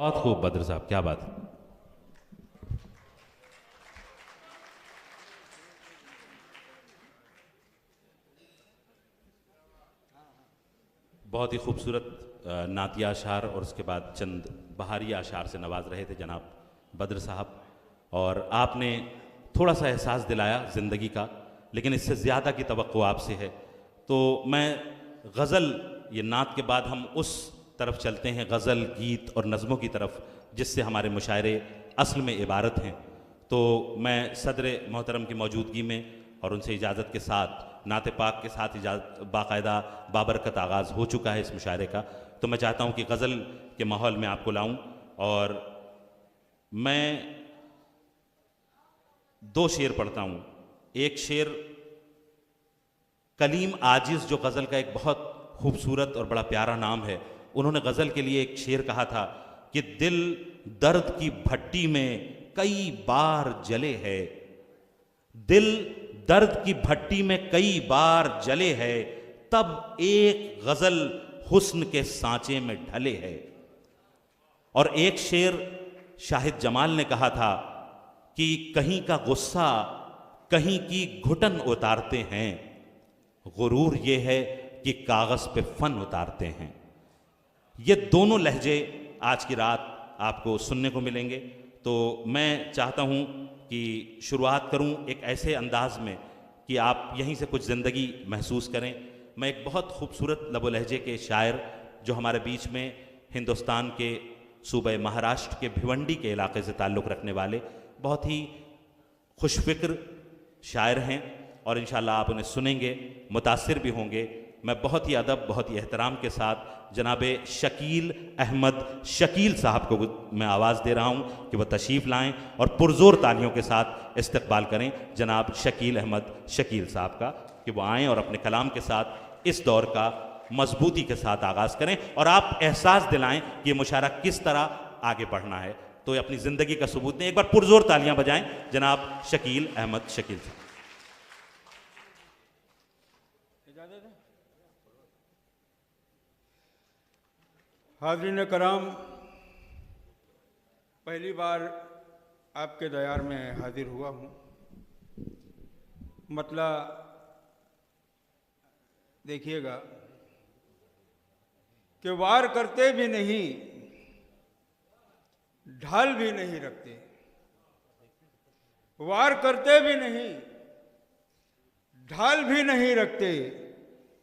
बहुत खूब बद्र साहब, क्या बात है। बहुत ही खूबसूरत नातिया अशार और उसके बाद चंद बहारी अशार से नवाज रहे थे जनाब बद्र साहब, और आपने थोड़ा सा एहसास दिलाया ज़िंदगी का, लेकिन इससे ज़्यादा की तवक्को आपसे है। तो मैं गज़ल, ये नात के बाद हम उस तरफ चलते हैं, गज़ल, गीत और नज़मों की तरफ, जिससे हमारे मुशायरे असल में इबारत हैं। तो मैं सदर मोहतरम की मौजूदगी में और उनसे इजाज़त के साथ, नात पाक के साथ इजाज़त बाकायदा बाबरकत आगाज़ हो चुका है इस मुशायरे का, तो मैं चाहता हूँ कि गज़ल के माहौल में आपको लाऊं। और मैं दो शेर पढ़ता हूँ। एक शेर कलीम आजिज़, जो गज़ल का एक बहुत खूबसूरत और बड़ा प्यारा नाम है, उन्होंने गज़ल के लिए एक शेर कहा था कि दिल दर्द की भट्टी में कई बार जले है, दिल दर्द की भट्टी में कई बार जले है, तब एक गज़ल हुस्न के सांचे में ढले है। और एक शेर शाहिद जमाल ने कहा था कि कहीं का गुस्सा कहीं की घुटन उतारते हैं, गुरूर ये है कि कागज़ पे फन उतारते हैं। ये दोनों लहजे आज की रात आपको सुनने को मिलेंगे। तो मैं चाहता हूँ कि शुरुआत करूँ एक ऐसे अंदाज में कि आप यहीं से कुछ ज़िंदगी महसूस करें। मैं एक बहुत खूबसूरत लबो लहजे के शायर, जो हमारे बीच में हिंदुस्तान के सूबे महाराष्ट्र के भिवंडी के इलाके से ताल्लुक़ रखने वाले बहुत ही खुशफ़िक्र शायर हैं, और इंशाअल्लाह आप उन्हें सुनेंगे, मुतासिर भी होंगे। मैं बहुत ही अदब, बहुत ही एहतराम के साथ जनाबे शकील अहमद शकील साहब को मैं आवाज़ दे रहा हूँ कि वह तशरीफ़ लाएं और पुरज़ोर तालियों के साथ इस्तकबाल करें जनाब शकील अहमद शकील साहब का, कि वो आएँ और अपने कलाम के साथ इस दौर का मजबूती के साथ आगाज़ करें, और आप एहसास दिलाएं कि ये मुशायरा किस तरह आगे बढ़ना है। तो ये अपनी ज़िंदगी का सबूत दें। एक बार पुरज़ोर तालियां बजाएं जनाब शकील अहमद शकील साहब। हाज़रीन कराम, पहली बार आपके दयार में हाजिर हुआ हूँ। मतलब देखिएगा कि वार करते भी नहीं, ढाल भी नहीं रखते, वार करते भी नहीं, ढाल भी नहीं रखते,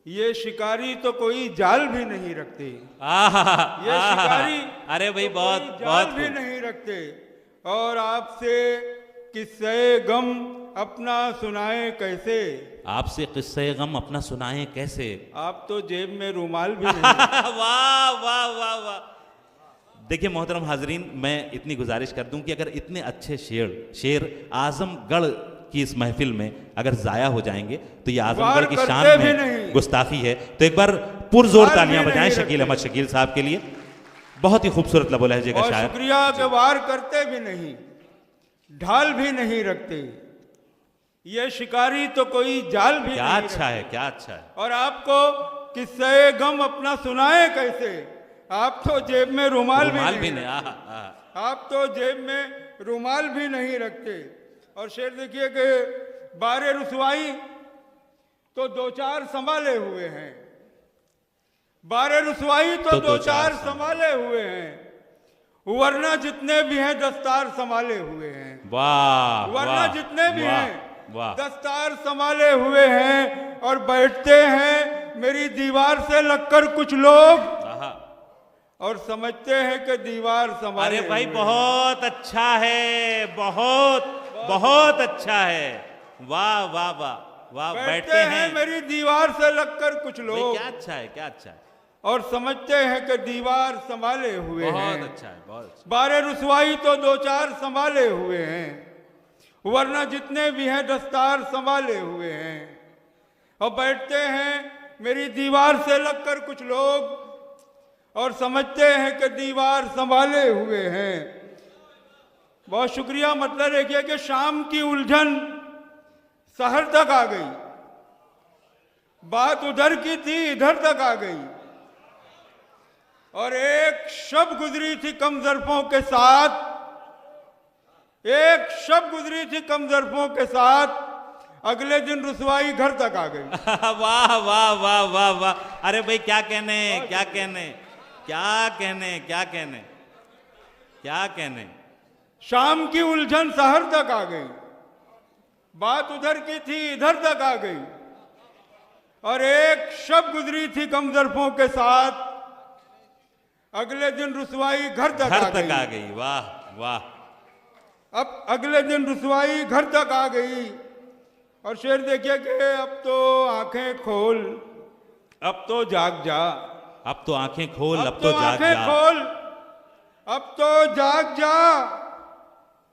ये शिकारी तो कोई जाल भी नहीं रखते। ये शिकारी अरे भाई तो बहुत कोई जाल बहुत भी नहीं रखते। और आपसे किस्से गम अपना सुनाए कैसे, आपसे किस्से गम अपना सुनाएं कैसे, आप तो जेब में रुमाल भी नहीं वाह वाह वाह वाह। देखिए मोहतरम हाजरीन, मैं इतनी गुजारिश कर दूं कि अगर इतने अच्छे शेर आजमगढ़ की इस महफिल में अगर जाया हो जाएंगे तो ये आजमगढ़ की शान में गुस्ताखी है। तो एक बार पुरजोर तालियां बजाएं शकील अहमद शकील साहब के लिए। बहुत ही खूबसूरत लबो लहजे का शायर। शुक्रिया कि वार करते भी नहीं, ढाल भी नहीं रखते, ये शिकारी तो कोई जाल भी क्या नहीं अच्छा रखते। है, क्या अच्छा है। और आपको किस्से गम अपना सुनाए कैसे, आप तो जेब में रुमाल भी नहीं रखते। आप तो जेब में रुमाल भी नहीं रखते। और शेर देखिए कि बारे रुसवाई तो दो चार संभाले हुए हैं, बारे रुसवाई तो दो चार संभाले हुए हैं, वरना जितने भी हैं दस्तार संभाले हुए हैं। वाह, वरना जितने भी वाह, हैं वाह। दस्तार संभाले हुए हैं। और बैठते हैं मेरी दीवार से लगकर कुछ लोग, और समझते हैं कि दीवार संभाले। अरे भाई बहुत अच्छा है, बहुत बहुत अच्छा है। वाह वाह वाह वाह। बैठते हैं मेरी दीवार से लगकर कुछ लोग, क्या अच्छा है, क्या अच्छा है। और समझते हैं कि दीवार संभाले हुए हैं। बहुत अच्छा है, बहुत अच्छा। बारे रुसवाई तो दो चार संभाले हुए हैं, वरना जितने भी हैं दस्तार संभाले हुए हैं। और बैठते हैं मेरी दीवार से लगकर कुछ लोग, और समझते हैं कि दीवार संभाले हुए हैं। बहुत शुक्रिया। मतलब देखिए कि शाम की उलझन शहर तक आ गई, बात उधर की थी इधर तक आ गई। और एक शब गुजरी थी कम ज़र्फ़ों के साथ, एक शब गुजरी थी कम ज़र्फ़ों के साथ, अगले दिन रुसवाई घर तक आ गई। वाह वाह वाह वाह वाह, अरे भाई क्या कहने, क्या कहने, क्या कहने, क्या कहने, क्या कहने। शाम की उलझन शहर तक आ गई, बात उधर की थी इधर तक आ गई, और एक शब गुजरी थी कम ज़र्फ़ों के साथ, अगले दिन रुसवाई घर तक आ गई। वाह वाह। अब अगले दिन रुसवाई घर तक आ गई, और शेर देखिए कि अब तो आंखें खोल, अब तो जाग जा, अब तो आंखें खोल, अब तो जाग आंखें जा, खोल, अब तो जाग जा,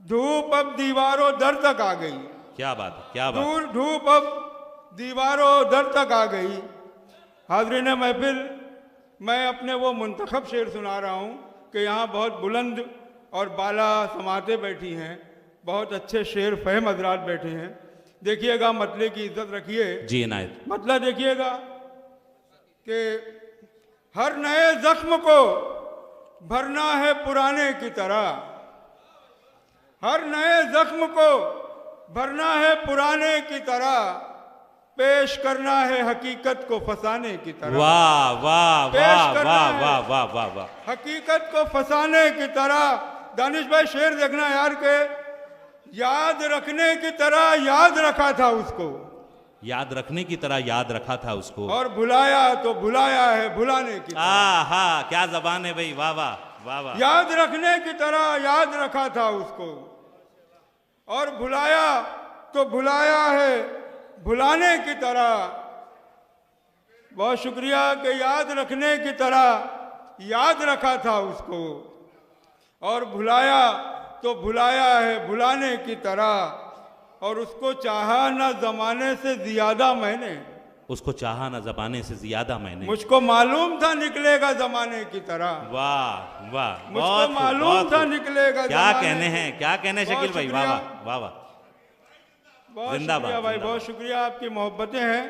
धूप अब दीवारों दर तक आ गई। क्या बात है, क्या बात। दूर धूप अब दीवारों दर तक आ गई। हाज़रीन महफिल, मैं अपने वो मुंतखब शेर सुना रहा हूँ कि यहाँ बहुत बुलंद और बाला समातें बैठी हैं, बहुत अच्छे शेर फहम हजरात बैठे हैं। देखिएगा, मतले की इज्जत रखिए जी इनायत। मतला देखिएगा कि हर नए जख्म को भरना है पुराने की तरह, हर नए जख्म को भरना है पुराने की तरह, पेश करना है हकीकत को फसाने की तरह। वाह वाह वाह वाह वाह वाह वाह वाह। हकीकत को फसाने की तरह। दानिश भाई शेर देखना यार के याद रखने की तरह याद रखा था उसको, याद रखने की तरह याद रखा था उसको, और भुलाया तो भुलाया है भुलाने की तरह। हाँ, क्या जबान है भाई, वाह वाह वाह वाह। याद रखने की तरह याद रखा था उसको, और भुलाया तो भुलाया है भुलाने की तरह। बहुत शुक्रिया कि याद रखने की तरह याद रखा था उसको, और भुलाया तो भुलाया है भुलाने की तरह। और उसको चाहा ना जमाने से ज्यादा मैंने, उसको चाहा ना जमाने से ज्यादा मैंने, मुझको मालूम था निकलेगा जमाने की तरह। वाह वाह, मुझको मालूम था निकलेगा। क्या कहने हैं, क्या कहने शकील भाई, वाह वाह वाह वाह। बहुत शुक्रिया भाई, बहुत शुक्रिया, आपकी मोहब्बतें हैं।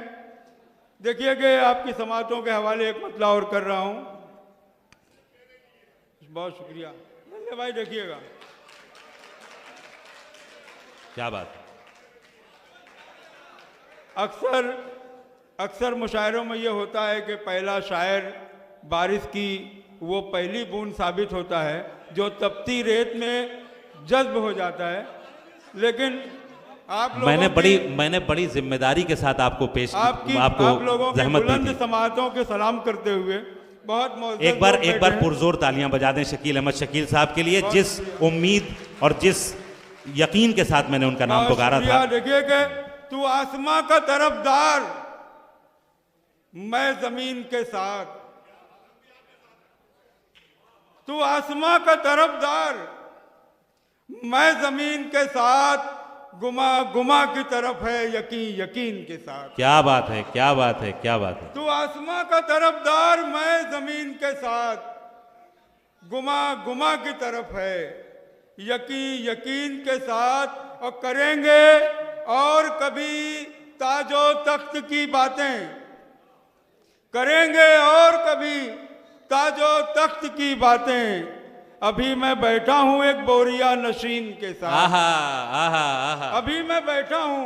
देखिए कि आपकी समातों के हवाले एक मतला और कर रहा हूँ। बहुत शुक्रिया भाई। देखिएगा क्या बात। अक्सर मुशायरों में ये होता है कि पहला शायर बारिश की वो पहली बूंद साबित होता है जो तपती रेत में जज्ब हो जाता है। लेकिन आप मैंने बड़ी जिम्मेदारी के साथ आपको पेश आपको आप लोगों की बुलंद समातों के सलाम करते हुए बहुत एक बार पुरजोर तालियां बजा दें शकील अहमद शकील साहब के लिए, जिस उम्मीद और जिस यकीन के साथ मैंने उनका नाम पुकारा था। देखिए कि तू आसमां का तरफदार, मैं जमीन के साथ, तू आसमां का तरफदार, मैं जमीन के साथ, गुमा गुमा की तरफ है यकीन यकीन के साथ। क्या बात है, क्या बात है, क्या बात है। तू आसमां का तरफदार, मैं जमीन के साथ, गुमा गुमा की तरफ है यकीन यकीन के साथ। और करेंगे और कभी ताजो तख्त की बातें, करेंगे और कभी ताजो तख्त की बातें। अभी मैं बैठा हूं एक बोरिया नशीन के साथ, आहा, आहा, आहा। अभी मैं बैठा हूं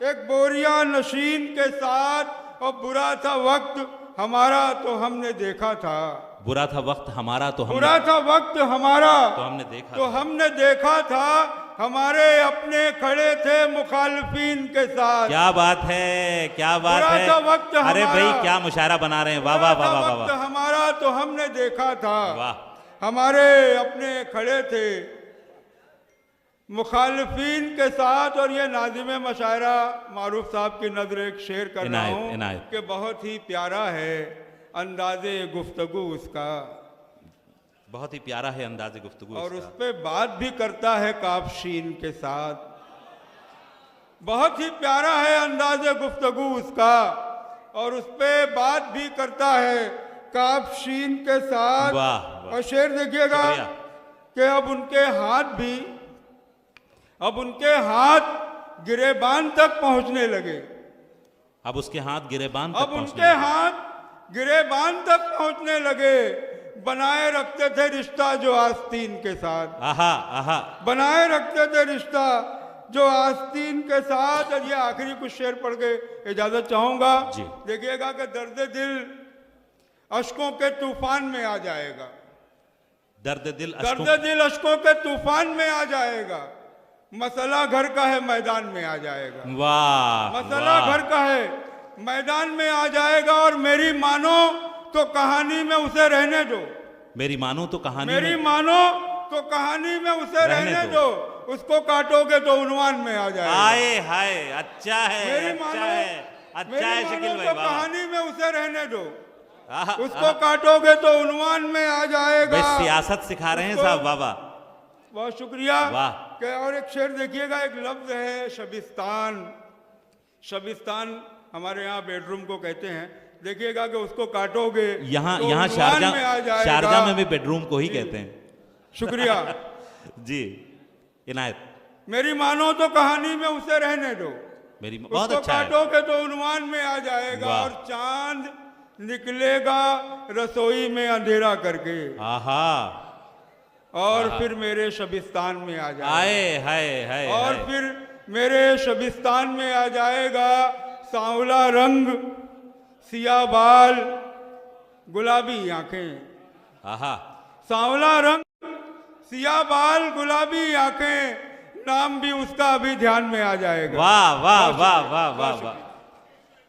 एक बोरिया नशीन के साथ। और बुरा था वक्त हमारा तो हमने देखा था, बुरा था वक्त हमारा तो हमने, बुरा था वक्त हमारा तो हमने देखा, तो हमने देखा था। हमारे अपने खड़े थे मुखालिफिन के साथ। क्या बात है, क्या बात है। वक्त अरे भाई क्या मुशायरा बना रहे हैं, वाह वाह वाह वाह वाह। हमारा तो हमने देखा था, वाह। हमारे अपने खड़े थे मुखालिफिन के साथ। और ये नाज़िम मशायरा मारूफ साहब की नजर एक शेर कर रहा हूँ कि बहुत ही प्यारा है अंदाज़े गुफ्तगू उसका, बहुत ही प्यारा है अंदाज़े गुफ्तगू, और उस पर बात भी करता है काफशीन के साथ। बहुत ही प्यारा है अंदाज़े गुफ्तगू उसका, और उस पर बात भी करता है काफशीन के साथ। वाह। और शेर देखिएगा कि अब उनके हाथ गिरेबान तक पहुंचने लगे, अब उसके हाथ गिरेबान तक, अब उनके हाथ गिरेबान तक पहुंचने लगे। बनाए रखते थे रिश्ता जो आस्तीन के साथ। आहा आहा, बनाए रखते थे रिश्ता जो आस्तीन के साथ। और ये आखिरी कुछ शेर पढ़ के इजाजत चाहूंगा। देखिएगा कि दर्द दिल अश्कों के तूफान में आ जाएगा। दर्द दिल अश्कों के तूफान में आ जाएगा। मसला घर का है मैदान में आ जाएगा। वाह, मसला घर का है मैदान में आ जाएगा। और मेरी मानो तो कहानी में उसे रहने दो। मेरी मानो तो कहानी मेरी मानो तो कहानी में उसे रहने दो। उसको काटोगे तो उन्वान में आ जाएगा। हाय हाय, अच्छा है, मेरी अच्छा मानो, है, अच्छा है शकील भाई। तो कहानी में उसे रहने दो। उसको काटोगे तो उन्वान में आ जाएगा। सियासत सिखा रहे हैं साहब बाबा। बहुत शुक्रिया। वाह। और एक शेर देखिएगा, एक लफ्ज है शबिस्तान। शबिस्तान हमारे यहाँ बेडरूम को कहते हैं। देखिएगा कि उसको काटोगे यहाँ तो यहाँ शारजा में भी बेडरूम को ही कहते हैं। शुक्रिया जी इनायत। मेरी मानो तो कहानी में उसे रहने दो। मेरी बहुत अच्छा है। काटोगे तो उन्वान में आ जाएगा। और चांद निकलेगा रसोई में अंधेरा करके। आहा। और फिर मेरे शबिस्तान में आ जाएगा। हाय हाय हाय। और फिर मेरे शबिस्तान में आ जाएगा। सांवला रंग, सिया बाल, गुलाबी आंखें। आहा। सांवला रंग, सिया बाल, गुलाबी आंखें। नाम भी उसका अभी ध्यान में आ जाएगा। वाह वाह वाह वाह वाह वाह।